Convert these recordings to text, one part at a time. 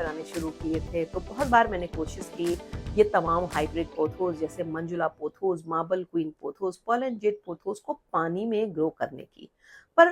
लगाने शुरू किए थे तो बहुत बार मैंने कोशिश की ये तमाम हाइब्रिड पोथोस जैसे Manjula pothos, marble queen pothos, Perl and Z pothos को पानी में ग्रो करने की, पर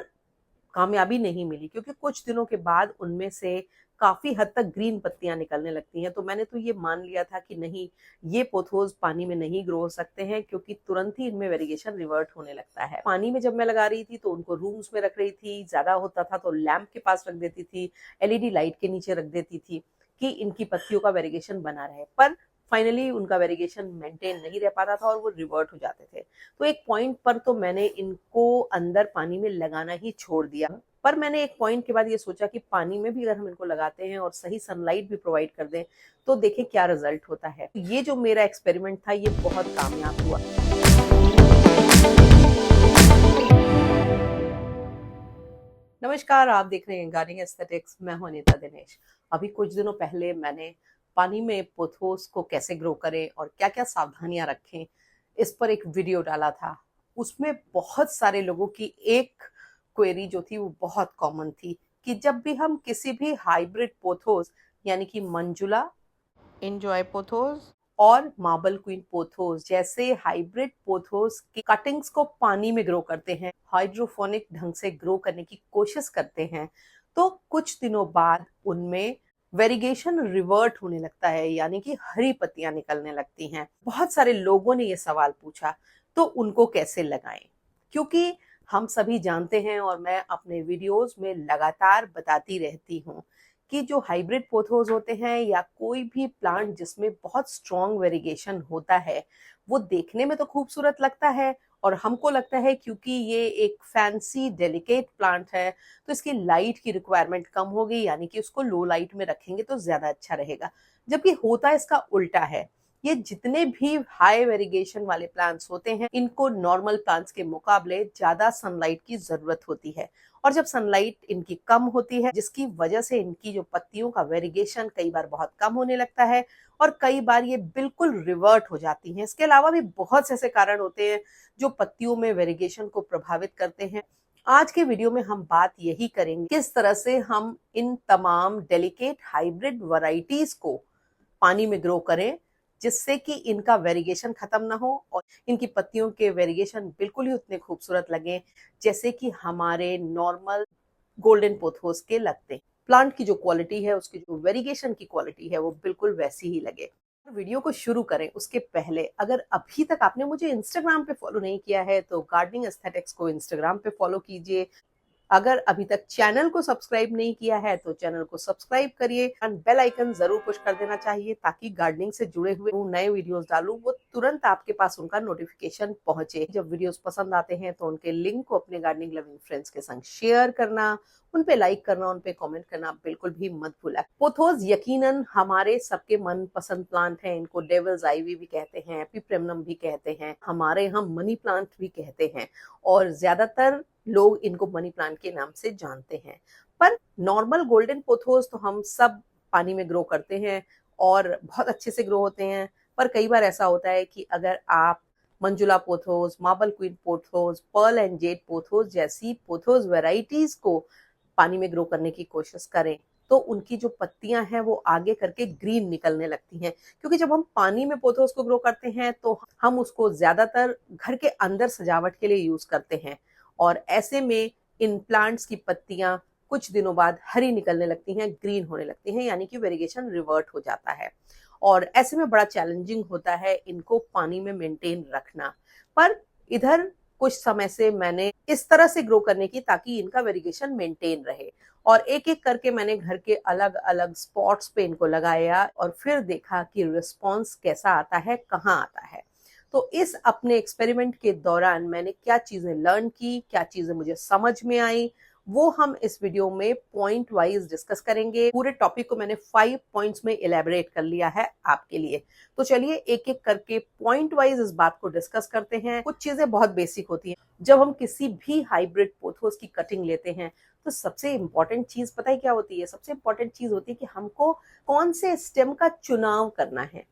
कामयाबी नहीं मिली क्योंकि कुछ दिनों के बाद उनमें से काफ़ी हद तक ग्रीन पत्तियाँ निकलने लगती हैं। तो मैंने तो ये मान लिया था कि नहीं, ये पोथोस पानी में नहीं ग्रो हो सकते हैं क्योंकि तुरंत ही इनमें वेरिगेशन रिवर्ट होने लगता है। पानी में जब मैं लगा रही थी तो उनको रूम्स में रख रही थी, ज़्यादा होता था तो लैंप के पास रख देती थी, एलईडी लाइट के नीचे रख देती थी कि इनकी पत्तियों का वेरिगेशन बना रहे। पर फाइनली उनका वेरिगेशन मेंटेन नहीं रह पाता था और वो रिवर्ट हो जाते थे। तो एक पॉइंट पर तो मैंने इनको अंदर पानी में लगाना ही छोड़ दिया। पर मैंने एक पॉइंट के बाद ये सोचा कि पानी में भी अगर हम इनको लगाते हैं और सही सनलाइट भी प्रोवाइड कर दें तो देखें क्या रिजल्ट होता है। ये जो मेरा एक्सपेरिमेंट था ये बहुत कामयाब हुआ। नमस्कार, आप देख रहे हैं गार्डनिंग एस्थेटिक्स। मैं हूं अनीता दिनेश। अभी कुछ दिनों पहले मैंने पानी में पोथोस को कैसे ग्रो करें और क्या क्या सावधानियां रखें इस पर एक वीडियो डाला था। उसमें बहुत सारे लोगों की एक क्वेरी जो थी वो बहुत कॉमन थी कि जब भी हम किसी भी हाइब्रिड पोथोस यानी कि मंजुला, एंजॉय पोथोस और मार्बल क्वीन पोथोस जैसे हाइब्रिड पोथोस की कटिंग्स को पानी में ग्रो करते हैं, हाइड्रोफोनिक ढंग से ग्रो करने की कोशिश करते हैं, तो कुछ दिनों बाद उनमें वेरिगेशन रिवर्ट होने लगता है, यानी कि हरी पत्तियां निकलने लगती हैं। बहुत सारे लोगों ने ये सवाल पूछा तो उनको कैसे लगाएं, क्योंकि हम सभी जानते हैं और मैं अपने वीडियोस में लगातार बताती रहती हूँ कि जो हाइब्रिड पोथोस होते हैं या कोई भी प्लांट जिसमें बहुत स्ट्रॉन्ग वेरिगेशन होता है वो देखने में तो खूबसूरत लगता है और हमको लगता है क्योंकि ये एक फैंसी डेलिकेट प्लांट है तो इसकी लाइट की रिक्वायरमेंट कम होगी, यानी कि उसको लो लाइट में रखेंगे तो ज्यादा अच्छा रहेगा। जबकि होता इसका उल्टा है। ये जितने भी हाई वेरिगेशन वाले प्लांट्स होते हैं इनको नॉर्मल प्लांट्स के मुकाबले ज्यादा सनलाइट की जरूरत होती है और जब सनलाइट इनकी कम होती है जिसकी वजह से इनकी जो पत्तियों का वेरिगेशन कई बार बहुत कम होने लगता है और कई बार ये बिल्कुल रिवर्ट हो जाती हैं। इसके अलावा भी बहुत से ऐसे कारण होते हैं जो पत्तियों में वेरिगेशन को प्रभावित करते हैं। आज के वीडियो में हम बात यही करेंगे किस तरह से हम इन तमाम डेलिकेट हाइब्रिड वैरायटीज को पानी में ग्रो करें जिससे कि इनका वेरिगेशन खत्म ना हो और इनकी पत्तियों के वेरिगेशन बिल्कुल ही उतने खूबसूरत लगे जैसे कि हमारे नॉर्मल गोल्डन पोथोस के लगते हैं। प्लांट की जो क्वालिटी है, उसकी जो वेरिगेशन की क्वालिटी है वो बिल्कुल वैसी ही लगे। वीडियो को शुरू करें उसके पहले अगर अभी तक आपने मुझे इंस्टाग्राम पे फॉलो नहीं किया है तो गार्डनिंग एस्थेटिक्स को इंस्टाग्राम पे फॉलो कीजिए। अगर अभी तक चैनल को सब्सक्राइब नहीं किया है तो चैनल को सब्सक्राइब करिए और बेल आइकन जरूर पुश कर देना चाहिए ताकि गार्डनिंग से जुड़े हुए नए वीडियोस डालूं वो तुरंत आपके पास उनका नोटिफिकेशन पहुंचे। जब वीडियोस पसंद आते हैं तो उनके लिंक को अपने गार्डनिंग लविंग फ्रेंड्स के संग शेयर करना, उन पे लाइक करना, उन पे कमेंट करना बिल्कुल भी मत भूला। पोथोस यकीनन हमारे सबके मन पसंद प्लांट हैं। इनको डेविल्स आईवी भी कहते हैं, एपिप्रेमनम भी कहते हैं, हमारे यहाँ मनी प्लांट भी कहते हैं और ज्यादातर लोग इनको मनी प्लांट के नाम से जानते हैं। पर नॉर्मल गोल्डन पोथोस तो हम सब पानी में ग्रो करते हैं और बहुत अच्छे से ग्रो होते हैं। पर कई बार ऐसा होता है कि अगर आप Manjula pothos, marble queen pothos, Perl and Z pothos जैसी पोथोस वेराइटीज को पानी में ग्रो करने की कोशिश करें तो उनकी जो पत्तियां हैं वो आगे करके ग्रीन निकलने लगती हैं, क्योंकि जब हम पानी में पोथोस को ग्रो करते हैं तो हम उसको ज्यादातर घर के अंदर सजावट के लिए यूज करते हैं और ऐसे में इन प्लांट्स की पत्तियां कुछ दिनों बाद हरी निकलने लगती हैं, ग्रीन होने लगती हैं, यानी कि वेरिगेशन रिवर्ट हो जाता है और ऐसे में बड़ा चैलेंजिंग होता है इनको पानी में मेंटेन रखना। पर इधर कुछ समय से मैंने इस तरह से ग्रो करने की ताकि इनका वेरिगेशन मेंटेन रहे और एक एक करके मैंने घर के अलग अलग स्पॉट्स पे इनको लगाया और फिर देखा कि रिस्पॉन्स कैसा आता है, कहाँ आता है। तो इस अपने एक्सपेरिमेंट के दौरान मैंने क्या चीजें लर्न की, क्या चीजें मुझे समझ में आई, वो हम इस वीडियो में पॉइंट वाइज डिस्कस करेंगे। पूरे टॉपिक को मैंने 5 पॉइंट्स में इलेबोरेट कर लिया है आपके लिए। तो चलिए एक एक करके पॉइंट वाइज इस बात को डिस्कस करते हैं। कुछ चीजें बहुत बेसिक होती हैं। जब हम किसी भी हाइब्रिड पोथोस की कटिंग लेते हैं तो सबसे इंपॉर्टेंट चीज पता है क्या होती है? सबसे इंपॉर्टेंट चीज होती है कि हमको कौन से स्टेम का चुनाव करना है।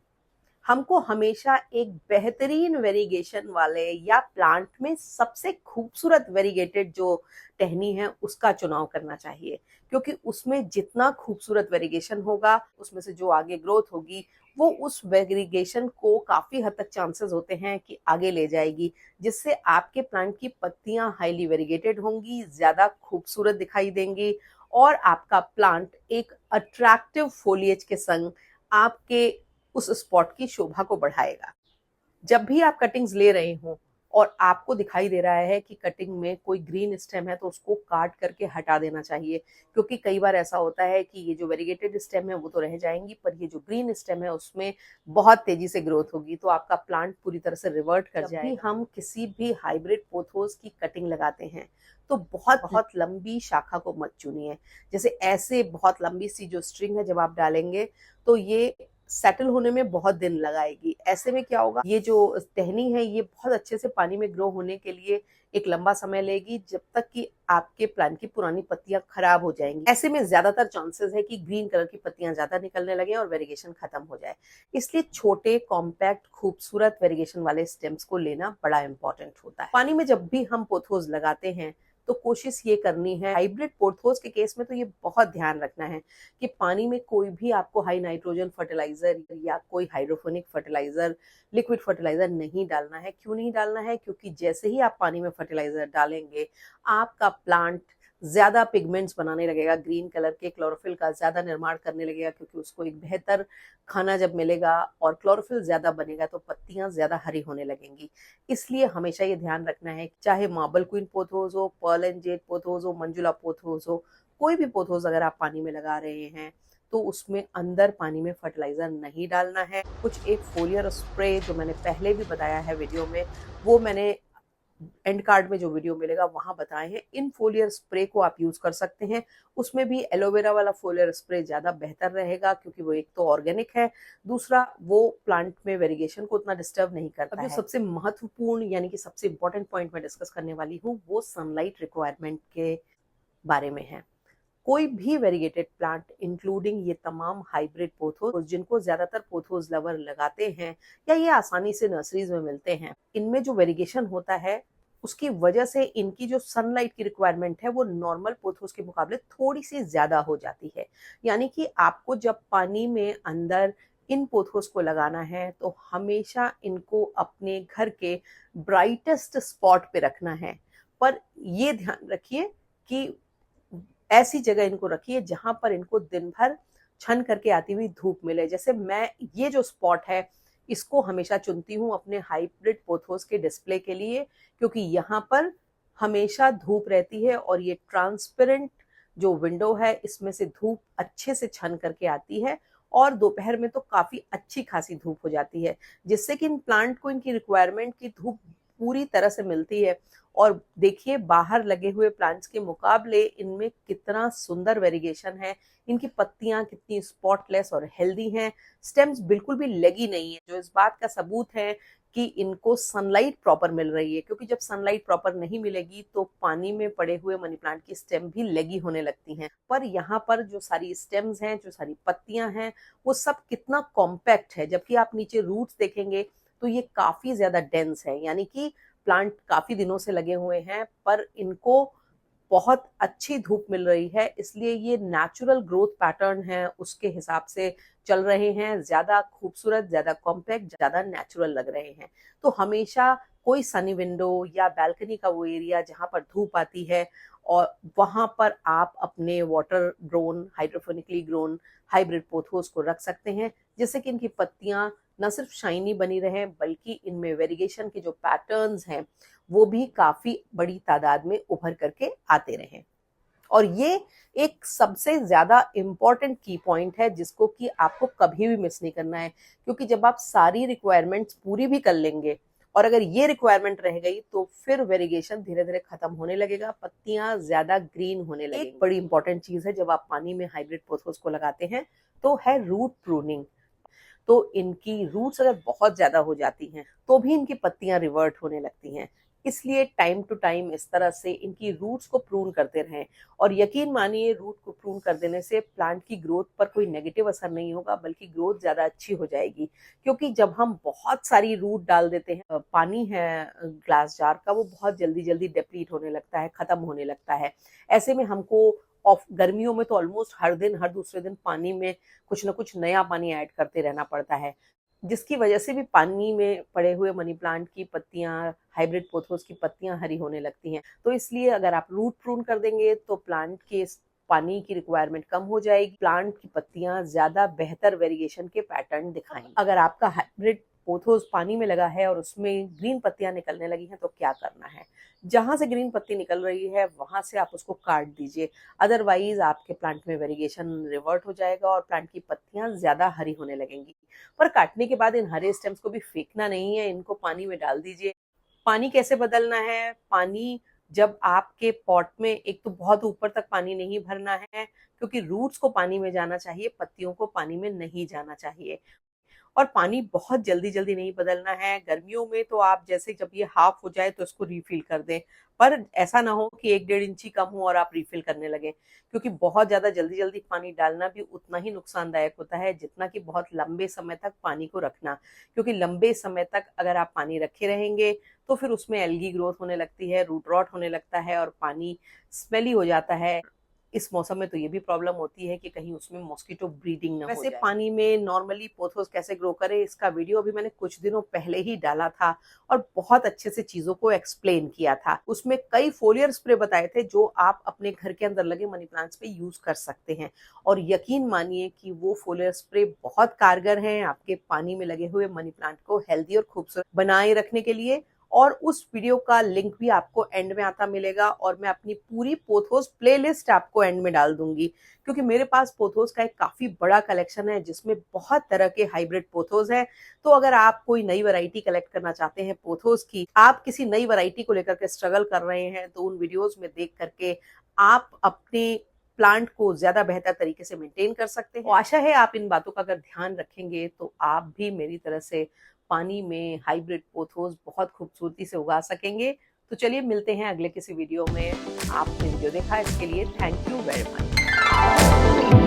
हमको हमेशा एक बेहतरीन वेरिगेशन वाले या प्लांट में सबसे खूबसूरत वेरिगेटेड जो टहनी है उसका चुनाव करना चाहिए, क्योंकि उसमें जितना खूबसूरत वेरिगेशन होगा उसमें से जो आगे ग्रोथ होगी वो उस वेरिगेशन को काफी हद तक चांसेस होते हैं कि आगे ले जाएगी, जिससे आपके प्लांट की पत्तियां हाईली वेरिगेटेड होंगी, ज्यादा खूबसूरत दिखाई देंगी और आपका प्लांट एक अट्रैक्टिव फोलिएज के संग आपके उस स्पॉट की शोभा को बढ़ाएगा। जब भी आप कटिंग्स ले रहे हो और आपको दिखाई दे रहा है कि कटिंग में कोई ग्रीन स्टेम है तो उसको काट करके हटा देना चाहिए, क्योंकि कई बार ऐसा होता है कि ये जो वेरिगेटेड स्टेम है वो तो रह जाएंगी, पर ये जो ग्रीन स्टेम है उसमें बहुत तेजी से ग्रोथ होगी तो आपका प्लांट पूरी तरह से रिवर्ट कर जाएगा। जब भी हम किसी भी हाइब्रिड पोथोस की कटिंग लगाते हैं तो बहुत बहुत लंबी शाखा को मत चुनिए। जैसे ऐसे बहुत लंबी सी जो स्ट्रिंग है जब आप डालेंगे तो ये सेटल होने में बहुत दिन लगाएगी। ऐसे में क्या होगा, ये जो टहनी है ये बहुत अच्छे से पानी में ग्रो होने के लिए एक लंबा समय लेगी, जब तक कि आपके प्लांट की पुरानी पत्तियां खराब हो जाएंगी। ऐसे में ज्यादातर चांसेस है कि ग्रीन कलर की पत्तियां ज्यादा निकलने लगे और वेरिगेशन खत्म हो जाए। इसलिए छोटे कॉम्पैक्ट खूबसूरत वेरिगेशन वाले स्टेम्स को लेना बड़ा इंपॉर्टेंट होता है। पानी में जब भी हम पोथोस लगाते हैं तो कोशिश ये करनी है, हाइब्रिड पोथोस के केस में तो ये बहुत ध्यान रखना है कि पानी में कोई भी आपको हाई नाइट्रोजन फर्टिलाइजर या कोई हाइड्रोफोनिक फर्टिलाइजर, लिक्विड फर्टिलाइजर नहीं डालना है। क्यों नहीं डालना है? क्योंकि जैसे ही आप पानी में फर्टिलाइजर डालेंगे आपका प्लांट ज्यादा पिगमेंट्स बनाने लगेगा, ग्रीन कलर के क्लोरोफिल का ज्यादा निर्माण करने लगेगा, क्योंकि उसको एक बेहतर खाना जब मिलेगा और क्लोरोफिल ज्यादा बनेगा तो पत्तियां ज्यादा हरी होने लगेंगी। इसलिए हमेशा ये ध्यान रखना है, चाहे मार्बल क्वीन पोथोस हो, पर्ल एंड जेड पोथोस हो, मंजुला पोथोस हो, कोई भी पोथोस अगर आप पानी में लगा रहे हैं तो उसमें अंदर पानी में फर्टिलाइजर नहीं डालना है। कुछ एक फोलियर स्प्रे जो मैंने पहले भी बताया है वीडियो में, वो मैंने एंड कार्ड में जो वीडियो मिलेगा वहां बताए हैं। इन फोलियर स्प्रे को आप यूज कर सकते हैं। उसमें भी एलोवेरा वाला फोलियर स्प्रे ज्यादा बेहतर रहेगा, क्योंकि वो एक तो ऑर्गेनिक है, दूसरा वो प्लांट में वेरिगेशन को उतना डिस्टर्ब नहीं करता है। सबसे महत्वपूर्ण यानी कि सबसे इंपॉर्टेंट पॉइंट मैं डिस्कस करने वाली हूँ वो सनलाइट रिक्वायरमेंट के बारे में है। कोई भी वेरिगेटेड प्लांट इंक्लूडिंग ये तमाम हाइब्रिड पोथोस जिनको ज्यादातर पोथोस लवर लगाते हैं या ये आसानी से नर्सरीज में मिलते हैं, इनमें जो वेरिगेशन होता है उसकी वजह से इनकी जो सनलाइट की रिक्वायरमेंट है वो नॉर्मल पोथोस के मुकाबले थोड़ी सी ज्यादा हो जाती है। यानी कि आपको जब पानी में अंदर इन पोथोस को लगाना है तो हमेशा इनको अपने घर के ब्राइटेस्ट स्पॉट पे रखना है, पर ये ध्यान रखिए कि ऐसी जगह इनको रखिए जहां पर इनको दिन भर छन करके आती हुई धूप मिले। जैसे मैं ये जो स्पॉट है इसको हमेशा चुनती हूँ अपने हाइब्रिड पोथोस के डिस्प्ले के लिए, क्योंकि यहाँ पर हमेशा धूप रहती है और ये ट्रांसपेरेंट जो विंडो है इसमें से धूप अच्छे से छन करके आती है और दोपहर में तो काफी अच्छी खासी धूप हो जाती है, जिससे कि इन प्लांट को इनकी रिक्वायरमेंट की धूप पूरी तरह से मिलती है। और देखिए बाहर लगे हुए प्लांट्स के मुकाबले इनमें कितना सुंदर वेरिगेशन है, इनकी पत्तियां कितनी स्पॉटलेस और हेल्दी हैं, स्टेम्स बिल्कुल भी लगी नहीं है, जो इस बात का सबूत है कि इनको सनलाइट प्रॉपर मिल रही है। क्योंकि जब सनलाइट प्रॉपर नहीं मिलेगी तो पानी में पड़े हुए मनी प्लांट की स्टेम भी लगी होने लगती हैं। पर यहाँ पर जो सारी स्टेम्स हैं, जो सारी पत्तियां हैं, वो सब कितना कॉम्पैक्ट है, जबकि आप नीचे रूट्स देखेंगे तो ये काफी ज्यादा डेंस है। यानी कि प्लांट काफी दिनों से लगे हुए हैं पर इनको बहुत अच्छी धूप मिल रही है, इसलिए ये नेचुरल ग्रोथ पैटर्न है उसके हिसाब से चल रहे हैं, ज्यादा खूबसूरत, ज्यादा कॉम्पैक्ट, ज्यादा नेचुरल लग रहे हैं। तो हमेशा कोई सनी विंडो या बैल्कनी का वो एरिया जहां पर धूप आती है और वहां पर आप अपने water grown hydroponically grown hybrid pothos को रख सकते हैं, जिससे कि इनकी पत्तियां न सिर्फ शाइनी बनी रहे बल्कि इनमें वेरिगेशन के जो पैटर्न्स हैं वो भी काफी बड़ी तादाद में उभर करके आते रहें। और ये एक सबसे ज्यादा इम्पोर्टेंट की पॉइंट है जिसको कि आपको कभी भी मिस नहीं करना है, क्योंकि जब आप सारी रिक्वायरमेंट्स पूरी भी कर लेंगे और अगर ये रिक्वायरमेंट रह गई तो फिर वेरिगेशन धीरे धीरे खत्म होने लगेगा, पत्तियां ज्यादा ग्रीन होने लगेगी। एक बड़ी इंपॉर्टेंट चीज है जब आप पानी में हाइब्रिड पोथोस को लगाते हैं तो है रूट प्रूनिंग। तो इनकी रूट्स अगर बहुत ज्यादा हो जाती हैं तो भी इनकी पत्तियां रिवर्ट होने लगती हैं। इसलिए टाइम टू टाइम इस तरह से इनकी रूट्स को प्रून करते रहें। और यकीन मानिए, रूट को प्रून कर देने से प्लांट की ग्रोथ पर कोई नेगेटिव असर नहीं होगा, बल्कि ग्रोथ ज़्यादा अच्छी हो जाएगी। क्योंकि जब हम बहुत सारी रूट डाल देते हैं, पानी है ग्लास जार का, वो बहुत जल्दी जल्दी डिप्लीट होने लगता है, ख़त्म होने लगता है। ऐसे में हमको ऑफ गर्मियों में तो ऑलमोस्ट हर दिन, हर दूसरे दिन पानी में कुछ ना कुछ नया पानी ऐड करते रहना पड़ता है, जिसकी वजह से भी पानी में पड़े हुए मनी प्लांट की पत्तियां, हाइब्रिड पोथोस की पत्तियां हरी होने लगती हैं। तो इसलिए अगर आप रूट प्रून कर देंगे तो प्लांट के पानी की रिक्वायरमेंट कम हो जाएगी, प्लांट की पत्तियां ज्यादा बेहतर वेरिएशन के पैटर्न दिखाएंगी। अगर आपका हाइब्रिड पोथोस पानी में लगा है और उसमें ग्रीन पत्तियां निकलने लगी हैं, तो क्या करना है? जहां से ग्रीन पत्ती निकल रही है वहां से आप उसको काट दीजिए, अदरवाइज आपके प्लांट में वेरिएशन रिवर्ट हो जाएगा और प्लांट की पत्तियां ज्यादा हरी होने लगेंगी। पर काटने के बाद इन हरे स्टेम्स को भी फेंकना नहीं है, इनको पानी में डाल दीजिए। पानी कैसे बदलना है? पानी जब आपके पॉट में, एक तो बहुत ऊपर तक पानी नहीं भरना है, क्योंकि रूट्स को पानी में जाना चाहिए, पत्तियों को पानी में नहीं जाना चाहिए। और पानी बहुत जल्दी जल्दी नहीं बदलना है। गर्मियों में तो आप जैसे जब ये हाफ हो जाए तो इसको रिफिल कर दें, पर ऐसा ना हो कि 1-1.5 इंची कम हो और आप रिफिल करने लगे, क्योंकि बहुत ज्यादा जल्दी जल्दी पानी डालना भी उतना ही नुकसानदायक होता है जितना कि बहुत लंबे समय तक पानी को रखना। क्योंकि लंबे समय तक अगर आप पानी रखे रहेंगे तो फिर उसमें एल्गी ग्रोथ होने लगती है, रूट रॉट होने लगता है और पानी स्मेली हो जाता है। इस मौसम में तो ये भी प्रॉब्लम होती है कि कहीं उसमें मॉस्किटो ब्रीडिंग ना हो जाए। वैसे पानी में नॉर्मली पोथोस कैसे ग्रो करें, इसका वीडियो अभी मैंने कुछ दिनों पहले ही डाला था और बहुत अच्छे से चीजों को एक्सप्लेन किया था। उसमें कई फोलियर स्प्रे बताए थे जो आप अपने घर के अंदर लगे मनी प्लांट्स पे यूज कर सकते हैं। और यकीन मानिए कि वो फोलियर स्प्रे बहुत कारगर हैं आपके पानी में लगे हुए मनी प्लांट को हेल्दी और खूबसूरत बनाए रखने के लिए। और उस वीडियो का लिंक भी आपको एंड में आता मिलेगा, और मैं अपनी पूरी पोथोस प्लेलिस्ट आपको एंड में डाल दूंगी, क्योंकि मेरे पास पोथोस का एक काफी बड़ा कलेक्शन है जिसमें बहुत तरह के हाइब्रिड पोथोस हैं। तो अगर आप कोई नई वैरायटी कलेक्ट करना चाहते हैं पोथोस की, आप किसी नई वैरायटी को लेकर के स्ट्रगल कर रहे हैं, तो उन वीडियोस में देख करके आप अपने प्लांट को ज्यादा बेहतर तरीके से मेंटेन कर सकते हैं। और आशा है आप इन बातों का अगर ध्यान रखेंगे तो आप भी मेरी तरह से पानी में हाइब्रिड पोथोस बहुत खूबसूरती से उगा सकेंगे। तो चलिए मिलते हैं अगले किसी वीडियो में। आपने वीडियो देखा इसके लिए थैंक यू वेरी मच।